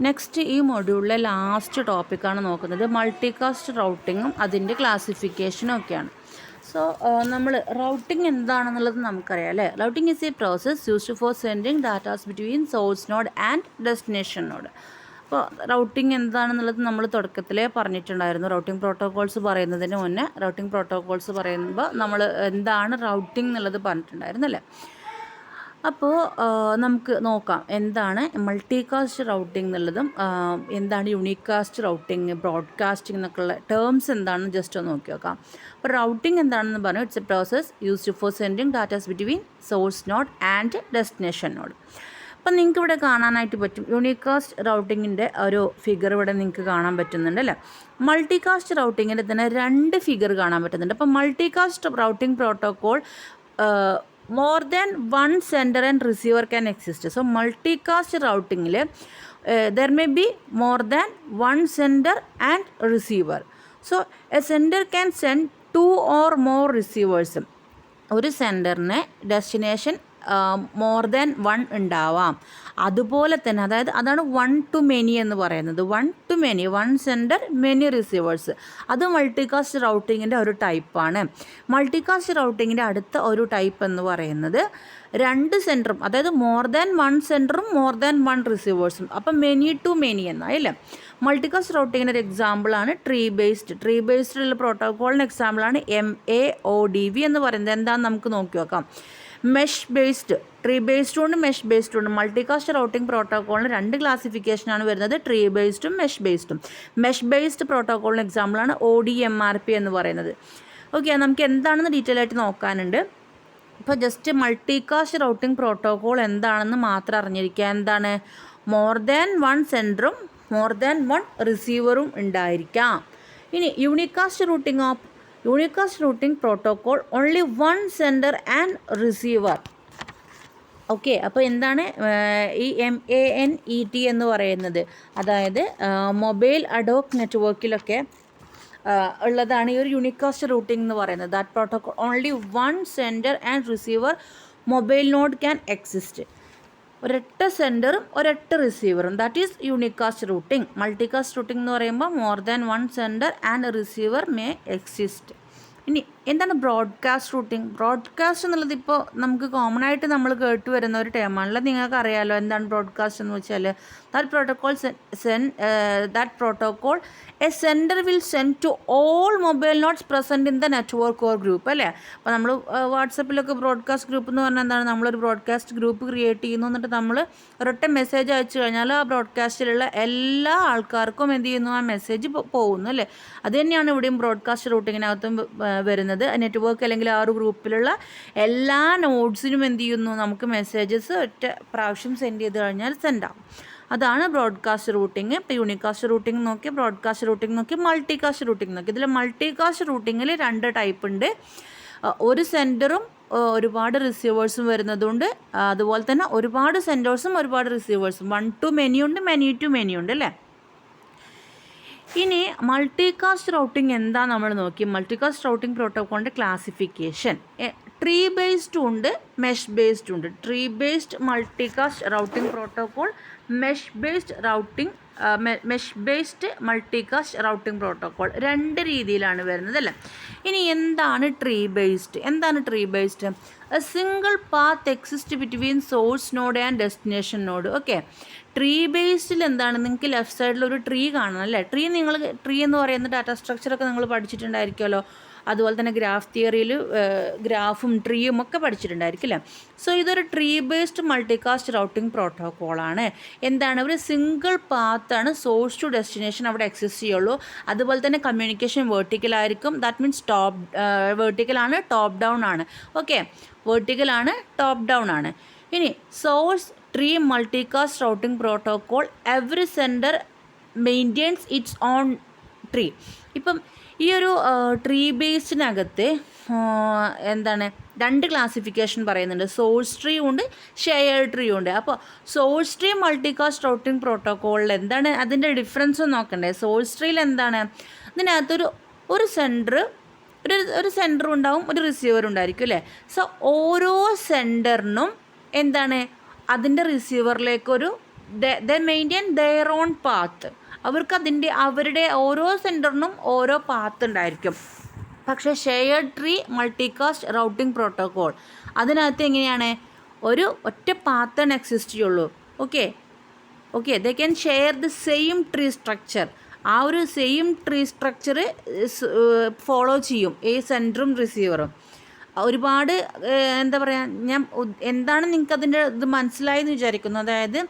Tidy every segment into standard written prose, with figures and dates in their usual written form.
Next ഈ മൊഡ്യൂളിലെ last ടോപ്പിക്കാണ് നോക്കുന്നത് മൾട്ടികാസ്റ്റ് റൗട്ടിങ്ങും അതിൻ്റെ ക്ലാസിഫിക്കേഷനും ഒക്കെയാണ്. സോ നമ്മൾ റൗട്ടിംഗ് എന്താണെന്നുള്ളത് നമുക്കറിയാം അല്ലേ. Routing is A process used for sending datas between source node and destination node. അപ്പോൾ റൗട്ടിംഗ് എന്താണെന്നുള്ളത് നമ്മൾ തുടക്കത്തിലേ പറഞ്ഞിട്ടുണ്ടായിരുന്നു. റൗട്ടിംഗ് പ്രോട്ടോകോൾസ് പറയുന്നതിന് മുന്നേ റൗട്ടിംഗ് പ്രോട്ടോകോൾസ് പറയുമ്പോൾ നമ്മൾ എന്താണ് റൗട്ടിംഗ് എന്നുള്ളത് പറഞ്ഞിട്ടുണ്ടായിരുന്നു അല്ലേ. അപ്പോൾ നമുക്ക് നോക്കാം എന്താണ് മൾട്ടികാസ്റ്റ് റൗട്ടിംഗ് എന്നുള്ളതും എന്താണ് യൂണികാസ്റ്റ് റൗട്ടിംഗ്, ബ്രോഡ്കാസ്റ്റിംഗ് എന്നൊക്കെയുള്ള ടേംസ് എന്താണെന്ന് ജസ്റ്റ് ഒന്ന് നോക്കി നോക്കാം. അപ്പോൾ റൗട്ടിംഗ് എന്താണെന്ന് പറഞ്ഞു, it's A process used for sending datas between source node and destination node. അപ്പം നിങ്ങൾക്ക് ഇവിടെ കാണാനായിട്ട് പറ്റും യൂണികാസ്റ്റ് റൗട്ടിങ്ങിൻ്റെ ഒരു ഫിഗർ ഇവിടെ നിങ്ങൾക്ക് കാണാൻ പറ്റുന്നുണ്ട് അല്ലേ. മൾട്ടികാസ്റ്റ് റൗട്ടിങ്ങിൻ്റെ തന്നെ 2 ഫിഗർ കാണാൻ പറ്റുന്നുണ്ട്. അപ്പോൾ multicast routing protocol more than one sender and receiver can exist. So multicast routing there may be more than one sender and receiver. So a sender can send 2 or more receivers. ഒരു സെൻഡറിന് destination more than 1 ഉണ്ടാവാം. അതുപോലെ തന്നെ അതാണ് 1 to many എന്ന് പറയുന്നത്. 1 to many, 1 sender many receivers. അത് multicast റൗട്ടിങ്ങിൻ്റെ ഒരു ടൈപ്പാണ്. മൾട്ടികാസ്റ്റ് റൗട്ടിങ്ങിൻ്റെ അടുത്ത ഒരു ടൈപ്പ് എന്ന് പറയുന്നത് 2 സെൻറ്ററും, അതായത് മോർ ദാൻ 1 സെൻറ്ററും മോർ ദാൻ 1 റിസീവേഴ്സും. അപ്പം മെനി ടു മെനി എന്നായില്ലേ. മൾട്ടികാസ്റ്റ് റൗട്ടിങ്ങിൻ്റെ ഒരു എക്സാമ്പിളാണ് ട്രീ ബേസ്ഡുള്ള പ്രോട്ടോക്കോളിന് എക്സാമ്പിളാണ് MAODV എന്ന് പറയുന്നത്. എന്താണെന്ന് നമുക്ക് നോക്കി നോക്കാം. മെഷ് ബേസ്ഡ്, ട്രീ ബേസ്ഡും ഉണ്ട് മെഷ് ബേസ്ഡും ഉണ്ട്. മൾട്ടികാസ്റ്റ് റൗട്ടിംഗ് പ്രോട്ടോക്കോളിന് 2 ക്ലാസിഫിക്കേഷനാണ് വരുന്നത്, ട്രീ ബേസ്ഡും മെഷ് ബേസ്ഡും. മെഷ് ബേസ്ഡ് പ്രോട്ടോക്കോളിന് എക്സാമ്പിളാണ് ODMRP എന്ന് പറയുന്നത്. ഓക്കെ, നമുക്ക് എന്താണെന്ന് ഡീറ്റെയിൽ ആയിട്ട് നോക്കാനുണ്ട്. ഇപ്പോൾ ജസ്റ്റ് മൾട്ടികാസ്റ്റ് റൗട്ടിംഗ് പ്രോട്ടോക്കോൾ എന്താണെന്ന് മാത്രം അറിഞ്ഞിരിക്കുക. എന്താണ്? മോർ ദാൻ 1 സെൻഡറും മോർ ദാൻ 1 റിസീവറും ഉണ്ടായിരിക്കാം. ഇനി unicast routing protocol only 1 sender and receiver. Okay, അപ്പോൾ എന്താണ് ഈ MANET എന്ന് പറയുന്നത്? അതായത് മൊബൈൽ അഡോക് നെറ്റ്വർക്കിലൊക്കെ ഉള്ളതാണ് ഈ ഒരു യൂണികാസ്റ്റ് റൂട്ടിംഗ് എന്ന് പറയുന്നത്. That protocol only 1 sender and receiver mobile node can exist. ഒരൊറ്റ സെൻഡറും ഒരൊറ്റ റിസീവറും, that is യൂണികാസ്റ്റ് routing. Multicast routing എന്ന് പറയുമ്പോൾ more than 1 sender and receiver may exist. ഇനി എന്താണ് ബ്രോഡ്കാസ്റ്റ് റൂട്ടിംഗ്? ബ്രോഡ്കാസ്റ്റ് എന്നുള്ളത് ഇപ്പോൾ നമുക്ക് കോമൺ ആയിട്ട് നമ്മൾ കേട്ട് വരുന്ന ഒരു ടേമാണല്ലോ. നിങ്ങൾക്ക് അറിയാമല്ലോ എന്താണ് ബ്രോഡ്കാസ്റ്റ് എന്ന് വെച്ചാൽ. That protocol a sender will send to all mobile nodes present in the network or group അല്ലേ. അപ്പോൾ നമ്മൾ വാട്സപ്പിലൊക്കെ ബ്രോഡ്കാസ്റ്റ് ഗ്രൂപ്പ് എന്ന് പറഞ്ഞാൽ എന്താണ്? നമ്മളൊരു ബ്രോഡ്കാസ്റ്റ് ഗ്രൂപ്പ് ക്രിയേറ്റ് ചെയ്യുന്നു, എന്നിട്ട് നമ്മൾ ഒരൊറ്റ മെസ്സേജ് അയച്ചു കഴിഞ്ഞാൽ ആ ബ്രോഡ്കാസ്റ്റിലുള്ള എല്ലാ ആൾക്കാർക്കും എന്ത് ചെയ്യുന്നു? ആ മെസ്സേജ് പോകുന്നു അല്ലേ. അത് തന്നെയാണ് ഇവിടെയും ബ്രോഡ്കാസ്റ്റ് റൂട്ടിങ്ങിനകത്തും വരുന്നത്. നെറ്റ്വർക്ക് അല്ലെങ്കിൽ ആ ഒരു ഗ്രൂപ്പിലുള്ള എല്ലാ നോഡ്സിനും എന്ത് ചെയ്യുന്നു? നമുക്ക് മെസ്സേജസ് ഒറ്റ പ്രാവശ്യം സെൻഡ് ചെയ്ത് കഴിഞ്ഞാൽ സെൻഡാവും. അതാണ് ബ്രോഡ്കാസ്റ്റ് റൂട്ടിങ്. ഇപ്പോൾ യൂണികാസ്റ്റ് റൂട്ടിംഗ് നോക്കി, ബ്രോഡ്കാസ്റ്റ് റൂട്ടിംഗ് നോക്കി, മൾട്ടികാസ്റ്റ് റൂട്ടിംഗ് നോക്കി. ഇതിൽ മൾട്ടികാസ്റ്റ് റൂട്ടിങ്ങിൽ 2 ടൈപ്പ് ഉണ്ട്. ഒരു സെൻഡറും ഒരുപാട് റിസീവേഴ്സും വരുന്നതുകൊണ്ട്, അതുപോലെ തന്നെ ഒരുപാട് സെൻഡേഴ്സും ഒരുപാട് റിസീവേഴ്സും. 1 to many ഉണ്ട്, many to many ഉണ്ട് അല്ലേ. ഇനി മൾട്ടികാസ്റ്റ് റൗട്ടിംഗ് എന്താ നമ്മൾ നോക്കി. മൾട്ടികാസ്റ്റ് റൗട്ടിംഗ് പ്രോട്ടോക്കോളിൻ്റെ ക്ലാസിഫിക്കേഷൻ ട്രീ ബേസ്ഡ് ഉണ്ട്, മെഷ് ബേസ്ഡ് ഉണ്ട്. Tree based multicast routing protocol, mesh based multicast routing protocol. 2 രീതിയിലാണ് വരുന്നത് അല്ലേ. ഇനി എന്താണ് tree based? A single path exist between source node and destination node. Okay, tree ബേസ്ഡിൽ എന്താണ്? നിങ്ങൾക്ക് ലെഫ്റ്റ് സൈഡിൽ ഒരു ട്രീ കാണണം അല്ലേ. ട്രീ എന്ന് പറയുന്ന ഡാറ്റ സ്ട്രക്ചറൊക്കെ നിങ്ങൾ പഠിച്ചിട്ടുണ്ടായിരിക്കുമല്ലോ. അതുപോലെ തന്നെ ഗ്രാഫ് തിയറിയിൽ ഗ്രാഫും ട്രീയും ഒക്കെ പഠിച്ചിട്ടുണ്ടായിരിക്കും അല്ലേ. സോ ഇതൊരു ട്രീ ബേസ്ഡ് മൾട്ടികാസ്റ്റ് റൗട്ടിംഗ് പ്രോട്ടോക്കോളാണ്. എന്താണ്? ഒരു സിംഗിൾ പാത്താണ് സോഴ്സ് ടു ഡെസ്റ്റിനേഷൻ അവിടെ എക്സിസ്റ്റ് ചെയ്യുള്ളൂ. അതുപോലെ തന്നെ കമ്മ്യൂണിക്കേഷൻ വെർട്ടിക്കലായിരിക്കും. ദാറ്റ് മീൻസ് വെർട്ടിക്കലാണ്, ടോപ്പ് ഡൗൺ ആണ്. ഓക്കെ, വെർട്ടിക്കലാണ്, ടോപ്പ് ഡൗൺ ആണ്. ഇനി source tree multicast routing protocol every sender maintains its own tree. ഇപ്പം ഈ ഒരു ട്രീ ബേസിനകത്ത് എന്താണ് 2 ക്ലാസിഫിക്കേഷൻ പറയുന്നുണ്ട്. സോഴ്സ് ട്രീ ഉണ്ട്, ഷെയർ ട്രീ ഉണ്ട്. അപ്പോൾ സോഴ്സ് ട്രീ മൾട്ടികാസ്റ്റ് റൗട്ടിംഗ് പ്രോട്ടോക്കോളിൽ എന്താണ് അതിൻ്റെ ഡിഫറൻസ് നോക്കണ്ടേ. സോഴ്സ് ട്രീയിൽ എന്താണ്? ഇതിനകത്തൊരു ഒരു സെൻഡർ ഉണ്ടാവും, ഒരു റിസീവർ ഉണ്ടായിരിക്കും അല്ലേ. സോ ഓരോ സെൻഡറിനും എന്താണ് അതിൻ്റെ റിസീവറിലേക്കൊരു ദേ മെയിൻറ്റെയിൻ ദെയർ ഓൺ പാത്ത്. അവരുടെ ഓരോ സെൻറ്ററിനും ഓരോ പാത്ത് ഉണ്ടായിരിക്കും. പക്ഷേ shared tree multicast routing protocol അതിനകത്ത് എങ്ങനെയാണ്, ഒരു ഒറ്റ പാത്താണ് എക്സിസ്റ്റ് ചെയ്യുള്ളൂ. Okay they can share the same tree structure. ആ ഒരു സെയിം ട്രീ സ്ട്രക്ചർ ഫോളോ ചെയ്യും ഈ സെൻറ്ററും റിസീവറും. ഒരുപാട് എന്താ പറയുക, എന്താണ് നിങ്ങൾക്ക് അതിൻ്റെ ഇത് മനസ്സിലായെന്ന് വിചാരിക്കുന്നു. അതായത്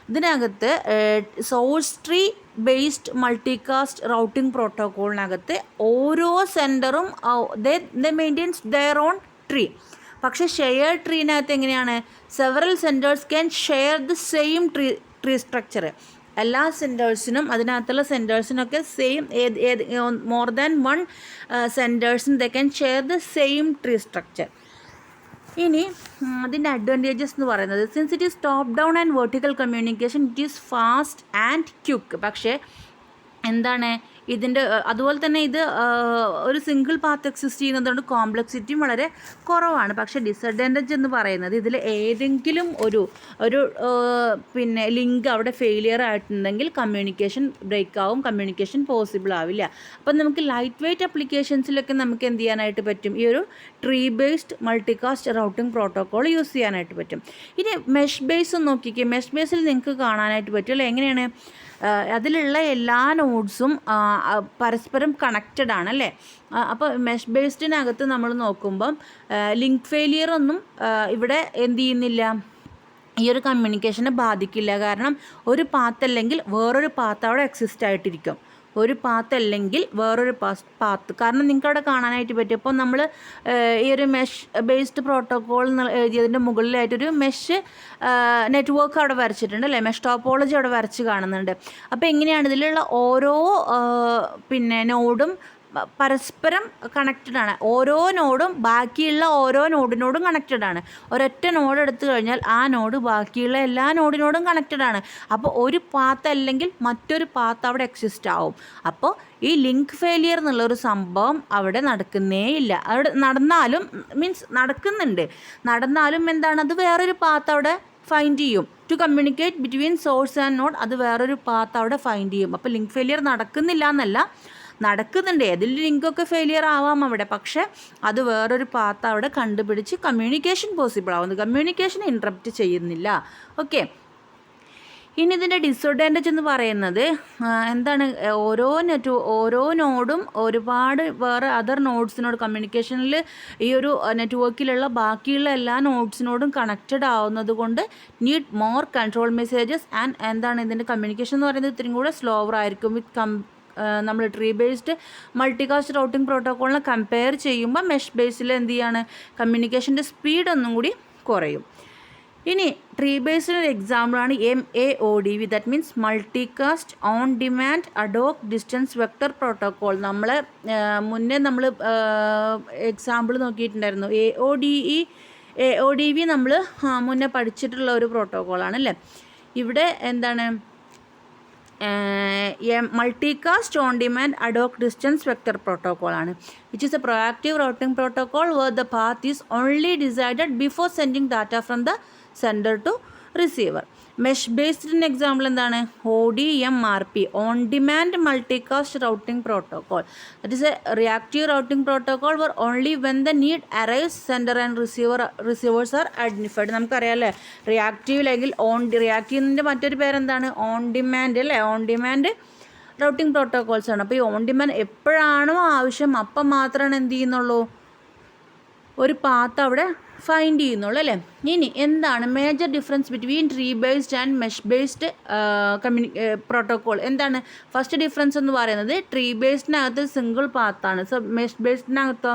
ഇതിനകത്ത് source tree based multicast routing പ്രോട്ടോക്കോളിനകത്ത് ഓരോ സെൻറ്ററും they maintains their own tree. പക്ഷേ ഷെയർ ട്രീനകത്ത് എങ്ങനെയാണ്, several senders can share the same tree structure. എല്ലാ സെൻറ്റേഴ്സിനും അതിനകത്തുള്ള സെൻറ്റേഴ്സിനൊക്കെ സെയിം മോർ ദാൻ വൺ സെൻറ്റേഴ്സിന് they can share the same tree structure. ഇനി അതിൻ്റെ അഡ്വാൻറ്റേജസ് എന്ന് പറയുന്നത്, since it is top down and vertical communication, it is fast and quick. പക്ഷേ എന്താണ് ഇതിൻ്റെ, അതുപോലെ തന്നെ ഇത് ഒരു സിംഗിൾ പാത്ത് എക്സിസ്റ്റ് ചെയ്യുന്നതുകൊണ്ട് കോംപ്ലക്സിറ്റിയും വളരെ കുറവാണ്. പക്ഷേ ഡിസഡ്വാൻറ്റേജ് എന്ന് പറയുന്നത്, ഇതിൽ ഏതെങ്കിലും ഒരു പിന്നെ ലിങ്ക് അവിടെ ഫെയിലിയർ ആയിട്ടുണ്ടെങ്കിൽ കമ്മ്യൂണിക്കേഷൻ ബ്രേക്ക് ആവും, കമ്മ്യൂണിക്കേഷൻ പോസിബിൾ ആവില്ല. അപ്പം നമുക്ക് ലൈറ്റ് വെയ്റ്റ് അപ്ലിക്കേഷൻസിലൊക്കെ നമുക്ക് എന്ത് ചെയ്യാനായിട്ട് പറ്റും, ഈ ഒരു tree based multicast routing protocol use ചെയ്യാനായിട്ട് പറ്റും. ഇനി മെഷ് ബേസ് നോക്കിക്കേ. മെഷ് ബേസിൽ നിങ്ങൾക്ക് കാണാനായിട്ട് പറ്റും അല്ലേ, എങ്ങനെയാണ് അതിലുള്ള എല്ലാ നോഡ്സും പരസ്പരം കണക്റ്റഡ് ആണ് അല്ലേ. അപ്പോൾ മെഷ് ബേസ്ഡിനകത്ത് നമ്മൾ നോക്കുമ്പം ലിങ്ക് ഫെയിലിയർ ഒന്നും ഇവിടെ എന്ത് ചെയ്യുന്നില്ല, ഈ ഒരു കമ്മ്യൂണിക്കേഷനെ ബാധിക്കില്ല. കാരണം ഒരു പാത്ത് അല്ലെങ്കിൽ വേറൊരു പാത്ത് അവിടെ എക്സിസ്റ്റ് ആയിട്ടിരിക്കും. ഒരു പാത്ത് അല്ലെങ്കിൽ വേറൊരു പാത്ത്. കാരണം നിങ്ങൾക്ക് അവിടെ കാണാനായിട്ട് പറ്റും. അപ്പോൾ നമ്മൾ ഈ ഒരു മെഷ് ബേസ്ഡ് പ്രോട്ടോക്കോൾ എഴുതിയതിൻ്റെ മുകളിലായിട്ടൊരു മെഷ് നെറ്റ്വർക്ക് അവിടെ വരച്ചിട്ടുണ്ട് അല്ലേ, മെഷ് ടോപ്പോളജി അവിടെ വരച്ച് കാണുന്നുണ്ട്. അപ്പോൾ എങ്ങനെയാണ് ഇതിലുള്ള ഓരോ നോഡും പരസ്പരം കണക്റ്റഡ് ആണ്. ഓരോ നോഡും ബാക്കിയുള്ള ഓരോ നോഡിനോടും കണക്റ്റഡ് ആണ്. ഒരൊറ്റ നോഡ് എടുത്തു കഴിഞ്ഞാൽ ആ നോഡ് ബാക്കിയുള്ള എല്ലാ നോഡിനോടും കണക്റ്റഡ് ആണ്. അപ്പോൾ ഒരു പാത്ത് അല്ലെങ്കിൽ മറ്റൊരു പാത്ത് അവിടെ എക്സിസ്റ്റ് ആവും. അപ്പോൾ ഈ ലിങ്ക് ഫെയിലിയർ എന്നുള്ളൊരു സംഭവം അവിടെ നടക്കുന്നേ ഇല്ല. അവിടെ നടന്നാലും നടന്നാലും എന്താണ്, അത് വേറൊരു പാത്ത് അവിടെ ഫൈൻഡ് ചെയ്യും. To communicate between source and node, അത് വേറൊരു പാത്ത് അവിടെ ഫൈൻഡ് ചെയ്യും. അപ്പോൾ ലിങ്ക് ഫെയിലിയർ നടക്കുന്നില്ല എന്നല്ല, നടക്കുന്നുണ്ട്. അതിൽ ലിങ്കൊക്കെ ഫെയിലിയർ ആവാം അവിടെ, പക്ഷേ അത് വേറൊരു പാത്ത് അവിടെ കണ്ടുപിടിച്ച് കമ്മ്യൂണിക്കേഷൻ പോസിബിൾ ആവുന്നു. കമ്മ്യൂണിക്കേഷൻ ഇൻട്രപ്റ്റ് ചെയ്യുന്നില്ല. ഓക്കെ. ഇനി ഇതിൻ്റെ ഡിസഡ്വാൻറ്റേജ് എന്ന് പറയുന്നത് എന്താണ്, ഓരോ നോഡും ഒരുപാട് വേറെ അതർ നോഡ്സിനോട് കമ്മ്യൂണിക്കേഷനിൽ ഈ ഒരു നെറ്റ്വർക്കിലുള്ള ബാക്കിയുള്ള എല്ലാ നോഡ്സിനോടും കണക്റ്റഡ് ആവുന്നത് കൊണ്ട് need more control messages and എന്താണ് ഇതിൻ്റെ കമ്മ്യൂണിക്കേഷൻ എന്ന് പറയുന്നത് ഇത്തിരി കൂടെ സ്ലോവർ ആയിരിക്കും വിത്ത് നമ്മൾ tree based multicast routing പ്രോട്ടോക്കോളിനെ compare ചെയ്യുമ്പോൾ മെഷ് ബേസിൽ എന്ത് ചെയ്യാണ്, കമ്മ്യൂണിക്കേഷൻ്റെ സ്പീഡ് ഒന്നും കൂടി കുറയും. ഇനി ട്രീ ബേസ്ഡ് ഒരു എക്സാമ്പിളാണ് MAODV, that means multicast on demand ad hoc distance vector protocol. നമ്മൾ മുന്നേ നമ്മൾ എക്സാമ്പിൾ നോക്കിയിട്ടുണ്ടായിരുന്നു. AODV നമ്മൾ മുന്നേ പഠിച്ചിട്ടുള്ള ഒരു പ്രോട്ടോക്കോളാണ് അല്ലേ. ഇവിടെ എന്താണ്, multicast on demand ad hoc distance vector protocol ആണ്. Which is a proactive routing protocol where the path is only decided before sending data from the sender to receiver. Mesh ബേസ്ഡിൻ്റെ എക്സാമ്പിൾ എന്താണ്, ODMRP, on demand multicast routing protocol. That is a reactive routing protocol where only when the need arrives sender and receivers are identified. നമുക്കറിയാം അല്ലേ, reactive അല്ലെങ്കിൽ റിയാക്റ്റീവിൻ്റെ മറ്റൊരു പേരെന്താണ്, on demand അല്ലേ. On demand routing protocols ആണ്. അപ്പോൾ ഈ ഓൺ ഡിമാൻഡ് എപ്പോഴാണോ ആവശ്യം അപ്പം മാത്രമാണ് എന്ത് ചെയ്യുന്നുള്ളൂ, ഒരു പാത്ത് അവിടെ ഫൈൻഡ് ചെയ്യുന്നുള്ളൂ അല്ലേ. ഇനി എന്താണ് major difference between tree based and mesh based protocol? എന്താണ് ഫസ്റ്റ് ഡിഫറൻസ് എന്ന് പറയുന്നത്, ട്രീ ബേസ്ഡിനകത്ത് സിംഗിൾ പാത്താണ്. സോ മെഷ് ബേസ്ഡിനകത്തോ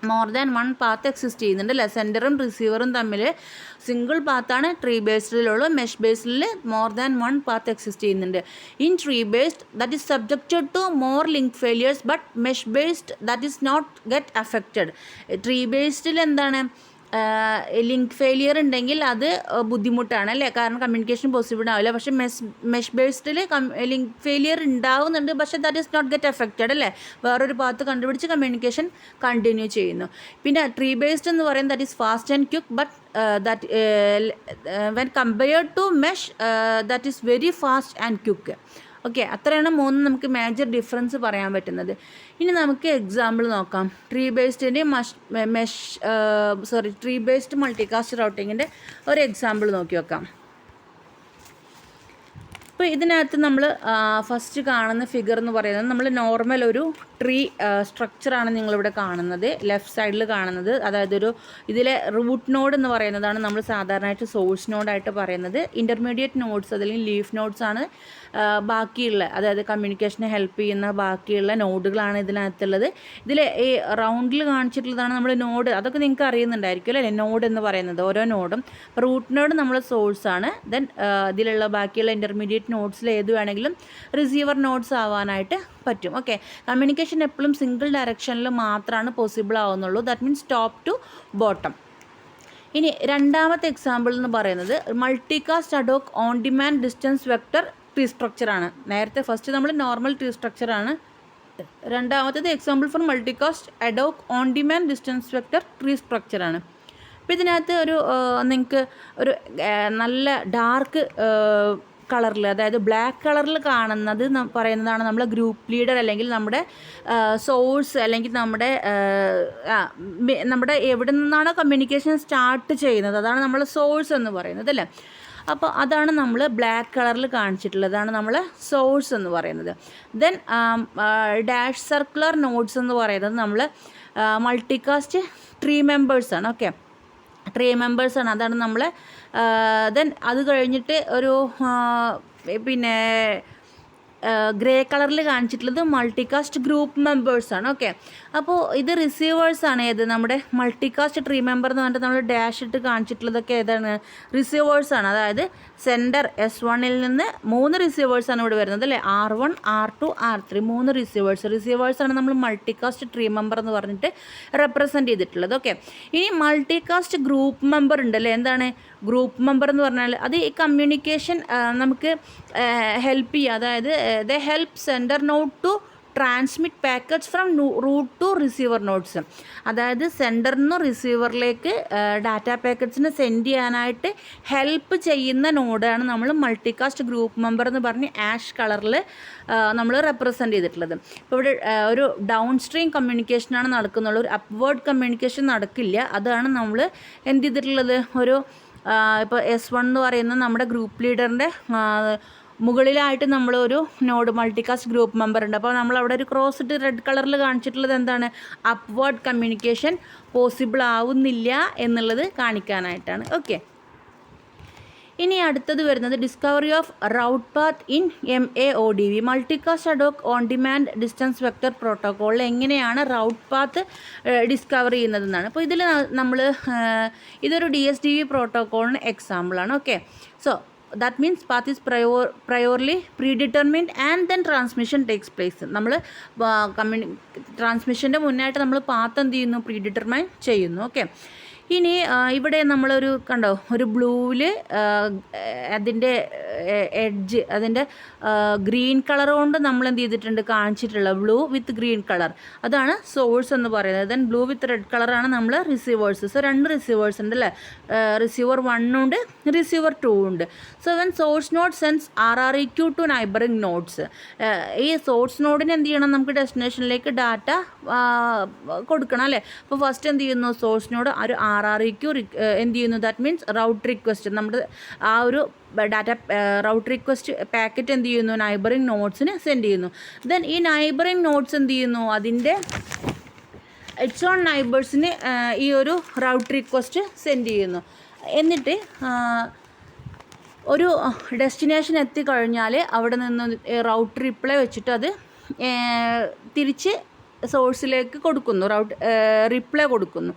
more than one path exist ചെയ്യുന്നുണ്ട് അല്ലേ. സെൻറ്ററും റിസീവറും തമ്മിൽ സിംഗിൾ പാത്താണ് ട്രീ ബേസ്ഡിലുള്ളൂ. മെഷ് ബേസ്ഡിൽ more than one path exist ചെയ്യുന്നുണ്ട്. In tree based that is subjected to more link failures but mesh based that is not get affected. Tree ബേസ്ഡിൽ എന്താണ്, ലിങ്ക് ഫെയിലിയർ ഉണ്ടെങ്കിൽ അത് ബുദ്ധിമുട്ടാണ് അല്ലേ, കാരണം കമ്മ്യൂണിക്കേഷൻ പോസിബിൾ ആവില്ല. പക്ഷേ മെഷ് ബേസ്ഡിൽ ലിങ്ക് ഫെയിലിയർ ഉണ്ടാവുന്നുണ്ട്, പക്ഷേ that is not get affected അല്ലേ, വേറൊരു പാത്ത് കണ്ടുപിടിച്ച് കമ്മ്യൂണിക്കേഷൻ കണ്ടിന്യൂ ചെയ്യുന്നു. പിന്നെ ട്രീ ബേസ്ഡ് എന്ന് പറയുന്നത് that is fast and quick, but that when compared to mesh that is very fast and quick. Okay, അത്രയാണ് മൂന്ന് നമുക്ക് മേജർ ഡിഫറൻസ് പറയാൻ പറ്റുന്നത്. ഇനി നമുക്ക് എക്സാമ്പിൾ നോക്കാം. ട്രീ ബേസ്ഡ് മൾട്ടികാസ്റ്റ് റൗട്ടിങ്ങിൻ്റെ ഒരു എക്സാമ്പിൾ നോക്കി വെക്കാം. ഇപ്പോൾ ഇതിനകത്ത് നമ്മൾ ഫസ്റ്റ് കാണുന്ന ഫിഗർ എന്ന് പറയുന്നത് നമ്മൾ നോർമൽ ഒരു ട്രീ സ്ട്രക്ചറാണ് നിങ്ങളിവിടെ കാണുന്നത്, ലെഫ്റ്റ് സൈഡിൽ കാണുന്നത്. അതായത് ഇതിലെ റൂട്ട് നോഡ് എന്ന് പറയുന്നതാണ് നമ്മൾ സാധാരണയായിട്ട് സോഴ്സ് നോഡായിട്ട് പറയുന്നത്. ഇൻ്റർമീഡിയറ്റ് നോഡ്സ് അല്ലെങ്കിൽ ലീഫ് നോഡ്സ് ആണ് ബാക്കിയുള്ള, അതായത് കമ്മ്യൂണിക്കേഷനെ ഹെൽപ്പ് ചെയ്യുന്ന ബാക്കിയുള്ള നോഡുകളാണ് ഇതിനകത്തുള്ളത്. ഇതിൽ ഈ റൗണ്ടിൽ കാണിച്ചിട്ടുള്ളതാണ് നമ്മൾ നോഡ്. അതൊക്കെ നിങ്ങൾക്ക് അറിയുന്നുണ്ടായിരിക്കും അല്ലേ, നോഡ് എന്ന് പറയുന്നത് ഓരോ നോഡും. റൂട്ട് നോഡ് നമ്മൾ സോഴ്സാണ്. ദെൻ ഇതിലുള്ള ബാക്കിയുള്ള ഇൻ്റർമീഡിയറ്റ് നോഡ്സിൽ ഏത് വേണമെങ്കിലും റിസീവർ നോഡ്സ് ആവാനായിട്ട് പറ്റും. ഓക്കെ, കമ്മ്യൂണിക്കേഷൻ എപ്പോഴും സിംഗിൾ ഡയറക്ഷനിൽ മാത്രമാണ് പോസിബിൾ ആവുന്നുള്ളൂ. That means top to bottom. ഇനി രണ്ടാമത്തെ എക്സാമ്പിൾ എന്ന് പറയുന്നത് multicast ad hoc on demand distance vector tree സ്ട്രക്ചറാണ്. നേരത്തെ ഫസ്റ്റ് നമ്മൾ നോർമൽ ട്രീ സ്ട്രക്ചറാണ്. രണ്ടാമത്തേത് example for multicast ad hoc on demand distance vector tree സ്ട്രക്ചറാണ്. അപ്പോൾ ഇതിനകത്ത് നിങ്ങൾക്ക് ഒരു നല്ല ഡാർക്ക് കളറിൽ, അതായത് ബ്ലാക്ക് കളറിൽ കാണുന്നത് പറയുന്നതാണ് നമ്മളെ ഗ്രൂപ്പ് ലീഡർ, അല്ലെങ്കിൽ നമ്മുടെ സോഴ്സ്, അല്ലെങ്കിൽ നമ്മുടെ എവിടെ നിന്നാണോ കമ്മ്യൂണിക്കേഷൻ സ്റ്റാർട്ട് ചെയ്യുന്നത് അതാണ് നമ്മൾ സോഴ്സ് എന്ന് പറയുന്നത് അല്ലേ. അപ്പോൾ അതാണ് നമ്മൾ ബ്ലാക്ക് കളറിൽ കാണിച്ചിട്ടുള്ളതാണ് നമ്മൾ സോഴ്സ് എന്ന് പറയുന്നത്. ദെൻ ഡാഷ് സർക്കുലർ നോഡ്സ് എന്ന് പറയുന്നത് നമ്മൾ മൾട്ടികാസ്റ്റ് ട്രീ മെമ്പേഴ്സാണ്. ഓക്കെ, ട്രീ മെമ്പേഴ്സാണ്, അതാണ് നമ്മൾ. ദെൻ അത് കഴിഞ്ഞിട്ട് ഒരു പിന്നെ ഗ്രേ കളറിൽ കാണിച്ചിട്ടുള്ളത് മൾട്ടികാസ്റ്റ് ഗ്രൂപ്പ് മെമ്പേഴ്സാണ്. ഓക്കെ, അപ്പോൾ ഇത് റിസീവേഴ്സാണ്. ഏത് നമ്മുടെ മൾട്ടികാസ്റ്റ് ട്രീ മെമ്പർ എന്ന് പറഞ്ഞിട്ട് നമ്മൾ ഡാഷ് ഇട്ട് കാണിച്ചിട്ടുള്ളതൊക്കെ ഏതാണ്, റിസീവേഴ്സാണ്. അതായത് സെൻഡർ S1 നിന്ന് 3 റിസീവേഴ്സാണ് ഇവിടെ വരുന്നത് അല്ലേ, R1 R2 R3 3 റിസീവേഴ്സാണ് നമ്മൾ മൾട്ടികാസ്റ്റ് ട്രീ മെമ്പർ എന്ന് പറഞ്ഞിട്ട് റെപ്രസെൻറ്റ് ചെയ്തിട്ടുള്ളത്. ഓക്കെ, ഇനി മൾട്ടികാസ്റ്റ് ഗ്രൂപ്പ് മെമ്പർ ഉണ്ടല്ലേ. എന്താണ് ഗ്രൂപ്പ് മെമ്പർ എന്ന് പറഞ്ഞാൽ? അത് ഈ കമ്മ്യൂണിക്കേഷൻ നമുക്ക് ഹെൽപ്പ് ചെയ്യുക. അതായത് they help sender node to transmit packets from route to receiver nodes. അതായത് സെൻഡറിൽ നിന്ന് റിസീവറിലേക്ക് ഡാറ്റ പാക്കറ്റ്സിനെ സെൻഡ് ചെയ്യാനായിട്ട് ഹെൽപ്പ് ചെയ്യുന്ന നോഡാണ് നമ്മൾ മൾട്ടികാസ്റ്റ് ഗ്രൂപ്പ് മെമ്പർ എന്ന് പറഞ്ഞ് ആഷ് കളറിൽ നമ്മൾ റെപ്രസെൻറ്റ് ചെയ്തിട്ടുള്ളത്. ഇപ്പോൾ ഇവിടെ ഒരു ഡൗൺ സ്ട്രീം കമ്മ്യൂണിക്കേഷനാണ് നടക്കുന്നുള്ളൂ, ഒരു അപ്വേർഡ് കമ്മ്യൂണിക്കേഷൻ നടക്കില്ല. അതാണ് നമ്മൾ എന്ത് ചെയ്തിട്ടുള്ളത്, ഒരു ഇപ്പോൾ S1 എന്ന് പറയുന്ന നമ്മുടെ ഗ്രൂപ്പ് ലീഡറിൻ്റെ മുകളിലായിട്ട് നമ്മളൊരു നോഡ് മൾട്ടികാസ്റ്റ് ഗ്രൂപ്പ് മെമ്പർ ഉണ്ട്. അപ്പോൾ നമ്മൾ അവിടെ ഒരു ക്രോസ് ഇട്ട് റെഡ് കളറിൽ കാണിച്ചിട്ടുള്ളത് എന്താണ്, അപ്വേർഡ് കമ്മ്യൂണിക്കേഷൻ പോസിബിൾ ആവുന്നില്ല എന്നുള്ളത് കാണിക്കാനായിട്ടാണ്. ഓക്കെ, ഇനി അടുത്തത് വരുന്നത് discovery of route path in MAODV, multicast ad hoc on demand distance vector പ്രോട്ടോക്കോളിൽ എങ്ങനെയാണ് റൗട്ട് പാത്ത് ഡിസ്കവർ ചെയ്യുന്നതെന്നാണ്. അപ്പോൾ ഇതിൽ നമ്മൾ ഇതൊരു DSDV പ്രോട്ടോക്കോളിന് എക്സാമ്പിളാണ്. Okay, so that means path is priorly predetermined and then transmission takes place. നമ്മൾ ട്രാൻസ്മിഷൻ്റെ മുന്നായിട്ട് നമ്മൾ പാത്ത് എന്ത് ചെയ്യുന്നു, പ്രീഡിറ്റർമൈൻ ചെയ്യുന്നു. ഓക്കെ, ഇനി ഇവിടെ നമ്മളൊരു കണ്ടോ ഒരു ബ്ലൂവിൽ അതിൻ്റെ എഡ്ജ്, അതിൻ്റെ ഗ്രീൻ കളർ കൊണ്ട് നമ്മൾ എന്ത് ചെയ്തിട്ടുണ്ട്, കാണിച്ചിട്ടുള്ള ബ്ലൂ വിത്ത് ഗ്രീൻ കളർ, അതാണ് സോഴ്സ് എന്ന് പറയുന്നത്. ദെൻ ബ്ലൂ വിത്ത് റെഡ് കളറാണ് നമ്മൾ റിസീവേഴ്സ്. സോ 2 റിസീവേഴ്സ് ഉണ്ട് അല്ലേ, റിസീവർ 1 ഉണ്ട്, റിസീവർ 2 ഉണ്ട്. So when source node sends RREQ to neighbouring nodes, ഈ സോഴ്സ് നോഡിന് എന്ത് ചെയ്യണം, നമുക്ക് ഡെസ്റ്റിനേഷനിലേക്ക് ഡാറ്റ കൊടുക്കണം അല്ലേ. അപ്പോൾ ഫസ്റ്റ് എന്ത് ചെയ്യുന്നു, സോഴ്സ് നോഡ് ഒരു RREQ എന്ത് ചെയ്യുന്നു, ദാറ്റ് മീൻസ് റൗട്ട് റിക്വസ്റ്റ്, നമ്മുടെ ആ ഒരു ഡാറ്റ റൗട്ട് റിക്വസ്റ്റ് പാക്കറ്റ് എന്ത് ചെയ്യുന്നു, നൈബറിംഗ് നോഡ്സിന് സെൻഡ് ചെയ്യുന്നു. ദെൻ ഈ നൈബറിംഗ് നോഡ്സ് എന്ത് ചെയ്യുന്നു, അതിൻ്റെ ഇറ്റ്സ് ഓൺ നൈബേഴ്സിന് ഈ ഒരു റൗട്ട് റിക്വസ്റ്റ് സെൻഡ് ചെയ്യുന്നു. എന്നിട്ട് ഒരു ഡെസ്റ്റിനേഷൻ എത്തിക്കഴിഞ്ഞാൽ അവിടെ നിന്ന് റൗട്ട് റിപ്ലൈ വെച്ചിട്ട് അത് തിരിച്ച് സോഴ്സിലേക്ക് കൊടുക്കുന്നു, റൗട്ട് റിപ്ലൈ കൊടുക്കുന്നു.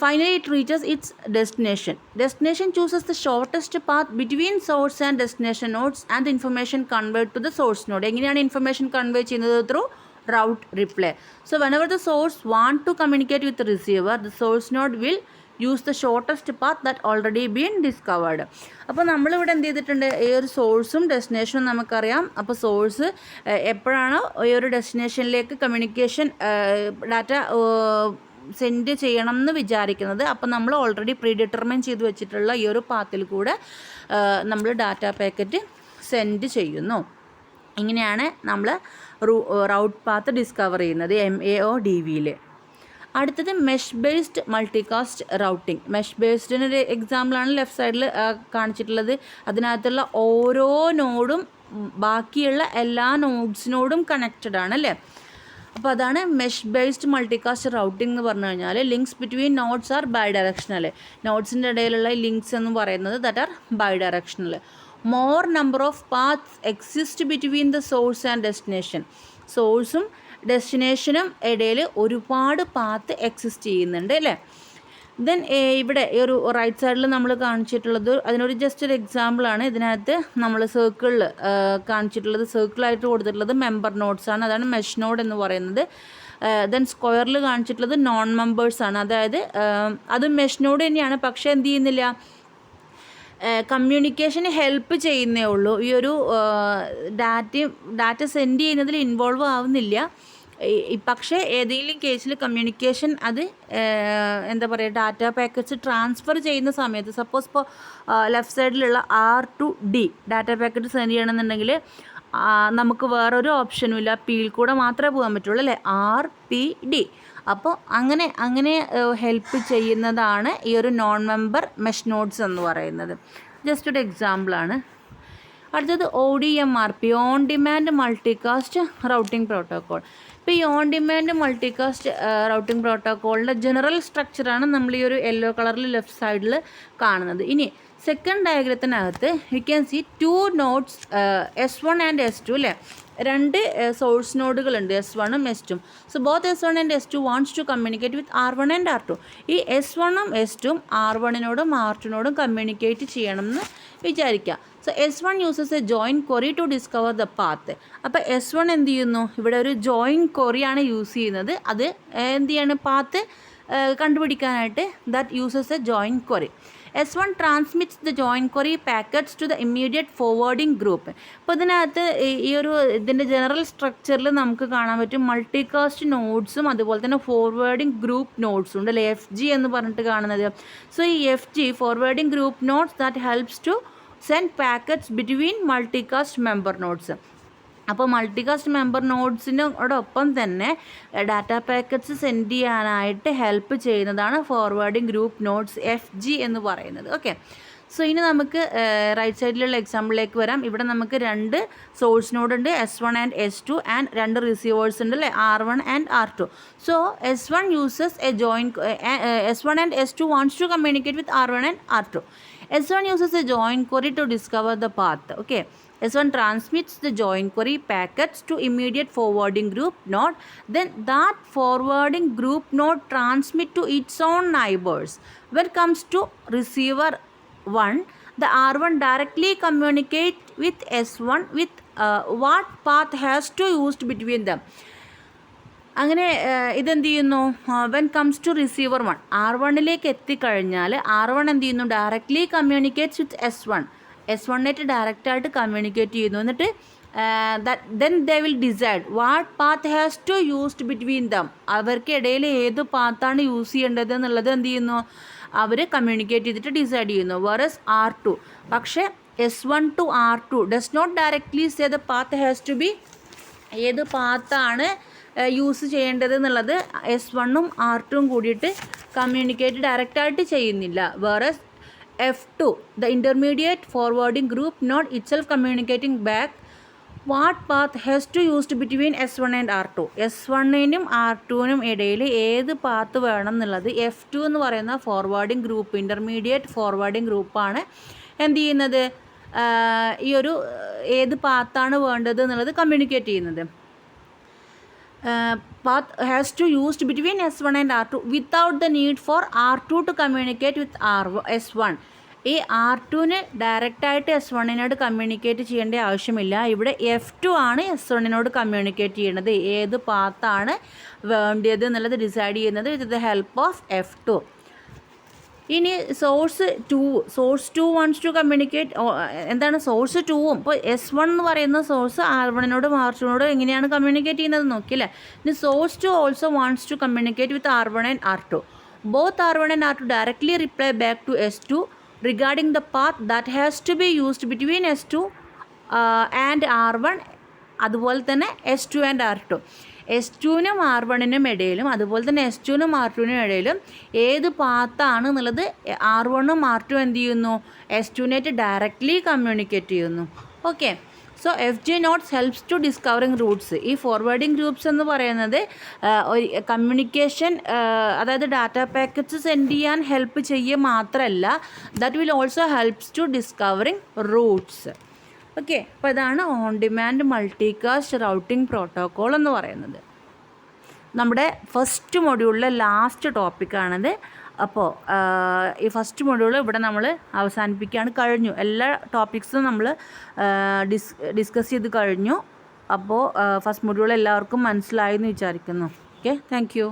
Finally, it reaches its destination. Destination chooses the shortest path between source and destination nodes and the information conveyed to the source node. എങ്ങനെയാണ് ഇൻഫർമേഷൻ കൺവേ ചെയ്യുന്നത്, through route replay. So whenever the source want to communicate with the receiver, the source node will use the shortest path that already been discovered. അപ്പോൾ നമ്മളിവിടെ എന്ത് ചെയ്തിട്ടുണ്ട്, ഈ ഒരു സോഴ്സും ഡെസ്റ്റിനേഷനും നമുക്കറിയാം. അപ്പോൾ സോഴ്സ് എപ്പോഴാണോ ഈ ഒരു ഡെസ്റ്റിനേഷനിലേക്ക് കമ്മ്യൂണിക്കേഷൻ ഡാറ്റ സെൻഡ് ചെയ്യണം എന്ന് വിചാരിക്കുന്നത്, അപ്പോൾ നമ്മൾ ഓൾറെഡി പ്രീ ഡിറ്റർമൈൻ ചെയ്ത് വെച്ചിട്ടുള്ള ഈ ഒരു പാത്തിൽ കൂടെ നമ്മൾ ഡാറ്റ പാക്കറ്റ് സെൻഡ് ചെയ്യുന്നു. ഇങ്ങനെയാണ് നമ്മൾ റൗട്ട് പാത്ത് ഡിസ്കവർ ചെയ്യുന്നത് MAODVയിൽ. അടുത്തത് mesh based multicast routing. Mesh ബേസ്ഡിനൊരു എക്സാമ്പിളാണ് ലെഫ്റ്റ് സൈഡിൽ കാണിച്ചിട്ടുള്ളത്. അതിനകത്തുള്ള ഓരോ നോഡും ബാക്കിയുള്ള എല്ലാ നോഡ്സിനോടും കണക്റ്റഡ് ആണ് അല്ലേ. അപ്പോൾ അതാണ് മെഷ് ബേസ്ഡ് മൾട്ടികാസ്റ്റ് റൗട്ടിംഗ് എന്ന് പറഞ്ഞു കഴിഞ്ഞാൽ. Links between nodes are bidirectional. നോഡ്സിൻ്റെ ഇടയിലുള്ള ലിങ്ക്സ് എന്ന് പറയുന്നത് that are bidirectional. More number of paths exist between the source and destination. സോഴ്സും ഡെസ്റ്റിനേഷനും ഇടയിൽ ഒരുപാട് പാത്ത് എക്സിസ്റ്റ് ചെയ്യുന്നുണ്ട് അല്ലേ. ദെൻ ഇവിടെ ഈ ഒരു റൈറ്റ് സൈഡിൽ നമ്മൾ കാണിച്ചിട്ടുള്ളത് അതിനൊരു ജസ്റ്റ് ഒരു എക്സാമ്പിളാണ്. ഇതിനകത്ത് നമ്മൾ സർക്കിളിൽ കാണിച്ചിട്ടുള്ളത്, സർക്കിളായിട്ട് കൊടുത്തിട്ടുള്ളത് മെമ്പർ നോട്ട്സാണ്, അതാണ് മെഷ് നോഡ് എന്ന് പറയുന്നത്. ദെൻ സ്ക്വയറിൽ കാണിച്ചിട്ടുള്ളത് നോൺ മെമ്പേഴ്സാണ്, അതായത് അത് മെഷ് നോഡ് തന്നെയാണ്, പക്ഷേ എന്ത് ചെയ്യുന്നില്ല, കമ്മ്യൂണിക്കേഷന് ഹെൽപ്പ് ചെയ്യുന്നേ ഉള്ളൂ. ഈ ഒരു ഡാറ്റ സെൻഡ് ചെയ്യുന്നതിൽ ഇൻവോൾവ് ആവുന്നില്ല. പക്ഷേ ഏതെങ്കിലും കേസിൽ കമ്മ്യൂണിക്കേഷൻ അത് എന്താ പറയുക, ഡാറ്റ പാക്കറ്റ്സ് ട്രാൻസ്ഫർ ചെയ്യുന്ന സമയത്ത് സപ്പോസ് ഇപ്പോൾ ലെഫ്റ്റ് സൈഡിലുള്ള R to D data packet send ചെയ്യണമെന്നുണ്ടെങ്കിൽ നമുക്ക് വേറൊരു ഓപ്ഷനും ഇല്ല, പിയിൽ കൂടെ മാത്രമേ പോകാൻ പറ്റുള്ളൂ അല്ലേ, RPD. അപ്പോൾ അങ്ങനെ ഹെൽപ്പ് ചെയ്യുന്നതാണ് ഈ ഒരു നോൺ മെമ്പർ മെഷ് നോഡ്സ് എന്ന് പറയുന്നത്. ജസ്റ്റ് ഒരു എക്സാമ്പിളാണ്. അടുത്തത് ODMRP, on demand multicast routing protocol. ഇപ്പോൾ ഈ ഓൺ ഡിമാൻഡ് മൾട്ടികാസ്റ്റ് റൗട്ടിംഗ് പ്രോട്ടോക്കോളിൻ്റെ ജനറൽ സ്ട്രക്ചറാണ് നമ്മൾ ഈ ഒരു യെല്ലോ കളറിൽ ലെഫ്റ്റ് സൈഡിൽ കാണുന്നത്. ഇനി സെക്കൻഡ് ഡയഗ്രത്തിനകത്ത് you can see 2 nodes S1 and S2 അല്ലേ. രണ്ട് സോഴ്സ് നോഡുകളുണ്ട്, S1ഉം S2ഉം. So both S1 and S2 wants to communicate with R1 and R2. ഈ S1ഉം S2ഉം R1നോടും R2നോടും കമ്മ്യൂണിക്കേറ്റ് ചെയ്യണം എന്ന് വിചാരിക്കുക. So S1 uses a join query to discover the path. അപ്പോൾ S1 എന്ത് ചെയ്യുന്നു, ഇവിടെ ഒരു ജോയിൻ ക്വറിയാണ് യൂസ് ചെയ്യുന്നത്. അത് എന്ത് ചെയ്യാണ്, പാത്ത് കണ്ടുപിടിക്കാനായിട്ട്. That uses a join query. S1 transmits the join query packets to the immediate forwarding group. അപ്പോൾ ഇതിനകത്ത് ഇതിൻ്റെ ജനറൽ സ്ട്രക്ചറിൽ നമുക്ക് കാണാൻ പറ്റും മൾട്ടികാസ്റ്റ് നോഡ്സും അതുപോലെ തന്നെ ഫോർവേഡിംഗ് ഗ്രൂപ്പ് നോഡ്സും ഉണ്ട് അല്ലേ, FG എന്ന് പറഞ്ഞിട്ട് കാണുന്നത്. സോ ഈ FG forwarding group nodes that helps to send packets between multicast member nodes. അപ്പോൾ മൾട്ടികാസ്റ്റ് മെമ്പർ നോഡ്സിനോടൊപ്പം തന്നെ ഡാറ്റ പാക്കറ്റ്സ് സെൻഡ് ചെയ്യാനായിട്ട് ഹെൽപ്പ് ചെയ്യുന്നതാണ് ഫോർവേഡിംഗ് ഗ്രൂപ്പ് നോഡ്സ് FG എന്ന് പറയുന്നത്. ഓക്കെ, സോ ഇനി നമുക്ക് റൈറ്റ് സൈഡിലുള്ള എക്സാമ്പിളിലേക്ക് വരാം. ഇവിടെ നമുക്ക് രണ്ട് സോഴ്സ് നോഡ് ഉണ്ട്, S1 ആൻഡ് S2, ആൻഡ് രണ്ട് റിസീവേഴ്സ് ഉണ്ട് അല്ലേ, R1 and R2. So S1 uses a join S1 and S2 wants to communicate with R1 and R2. S1 uses a join query to discover the path. Okay, S1 transmits the join query packets to immediate forwarding group node. Then that forwarding group node transmit to its own neighbors. When it comes to receiver 1, the R1 directly communicate with S1 with what path has to used between them. അങ്ങനെ ഇതെന്ത് ചെയ്യുന്നു, when comes to receiver 1, R1ലേക്ക് എത്തിക്കഴിഞ്ഞാൽ R1 എന്ത് ചെയ്യുന്നു, directly communicates വിത്ത് S1 ഡയറക്റ്റായിട്ട് communicate ചെയ്യുന്നു. എന്നിട്ട് then they will decide what path has to used between them. അവർക്കിടയിൽ ഏത് പാത്താണ് യൂസ് ചെയ്യേണ്ടത് എന്നുള്ളത് എന്ത് ചെയ്യുന്നു, അവർ കമ്മ്യൂണിക്കേറ്റ് ചെയ്തിട്ട് ഡിസൈഡ് ചെയ്യുന്നു. വേറസ് R2 പക്ഷേ S1 to R2 does not directly say the path has to be, ഏത് പാത്താണ് യൂസ് ചെയ്യേണ്ടത് എന്നുള്ളത് S1ഉം R2ഉം കൂടിയിട്ട് കമ്മ്യൂണിക്കേറ്റ് ഡയറക്റ്റായിട്ട് ചെയ്യുന്നില്ല. Whereas F2 the intermediate forwarding group not itself communicating back what path has to used between S1 and R2. S1നും R2നും ഇടയിൽ ഏത് path വേണം എന്നുള്ളത് F2 എന്ന് പറയുന്ന ഫോർവേഡിംഗ് ഗ്രൂപ്പ്, ഇൻ്റർമീഡിയറ്റ് ഫോർവേഡിംഗ് ഗ്രൂപ്പാണ് എന്ത് ചെയ്യുന്നത്, ഈ ഒരു ഏത് പാത്താണ് വേണ്ടത് എന്നുള്ളത് കമ്മ്യൂണിക്കേറ്റ് ചെയ്യുന്നത്. Path has to used between S1 and R2 without the need for R2 to communicate with S1. ഈ R2 ഡയറക്റ്റായിട്ട് S1 കമ്മ്യൂണിക്കേറ്റ് ചെയ്യേണ്ട ആവശ്യമില്ല. ഇവിടെ F2 ആണ് S1 കമ്മ്യൂണിക്കേറ്റ് ചെയ്യുന്നത്. ഏത് പാത്താണ് വേണ്ടിയത് എന്നുള്ളത് ഡിസൈഡ് ചെയ്യുന്നത് with the help of F2. ഇനി സോഴ്സ് 2 വാണ്ട്സ് ടു കമ്മ്യൂണിക്കേറ്റ്. എന്താണ് സോഴ്സ് 2ഉം ഇപ്പോൾ S1 എന്ന് പറയുന്ന സോഴ്സ് R1 R2 എങ്ങനെയാണ് കമ്മ്യൂണിക്കേറ്റ് ചെയ്യുന്നത് നോക്കിയില്ലേ. ഇനി source 2 also wants to communicate with R1 and R2. Both R1 and R2 directly reply back to S2 regarding the path that has to be used between S2 and R1. അതുപോലെ തന്നെ S2 and R2. S2നും R1നും ഇടയിലും അതുപോലെ തന്നെ S2നും R2നും ഇടയിലും ഏത് പാത്താണ് എന്നുള്ളത് R1ഉം R2 എന്ത് ചെയ്യുന്നു, S2നായിട്ട് ഡയറക്റ്റ്ലി കമ്മ്യൂണിക്കേറ്റ് ചെയ്യുന്നു. Okay, so FG nodes helps to discovering routes. ഈ ഫോർവേഡിങ് ഗ്രൂപ്പ്സ് എന്ന് പറയുന്നത് കമ്മ്യൂണിക്കേഷൻ, അതായത് ഡാറ്റ പാക്കറ്റ്സ് സെൻഡ് ചെയ്യാൻ ഹെൽപ്പ് ചെയ്യുക മാത്രമല്ല, that will also helps to discovering routes. Okay, അപ്പോൾ ഇതാണ് on demand multicast routing protocol എന്ന് പറയുന്നത്. നമ്മുടെ ഫസ്റ്റ് മൊഡ്യൂളിലെ ലാസ്റ്റ് ടോപ്പിക്കാണിത്. അപ്പോൾ ഈ ഫസ്റ്റ് മൊഡ്യൂൾ ഇവിടെ നമ്മൾ അവസാനിപ്പിക്കുകയാണ്. കഴിഞ്ഞു, എല്ലാ ടോപ്പിക്സും നമ്മൾ ഡിസ്കസ് ചെയ്ത് കഴിഞ്ഞു. അപ്പോൾ ഫസ്റ്റ് മൊഡ്യൂൾ എല്ലാവർക്കും മനസ്സിലായി എന്ന് വിചാരിക്കുന്നു. Okay, thank you.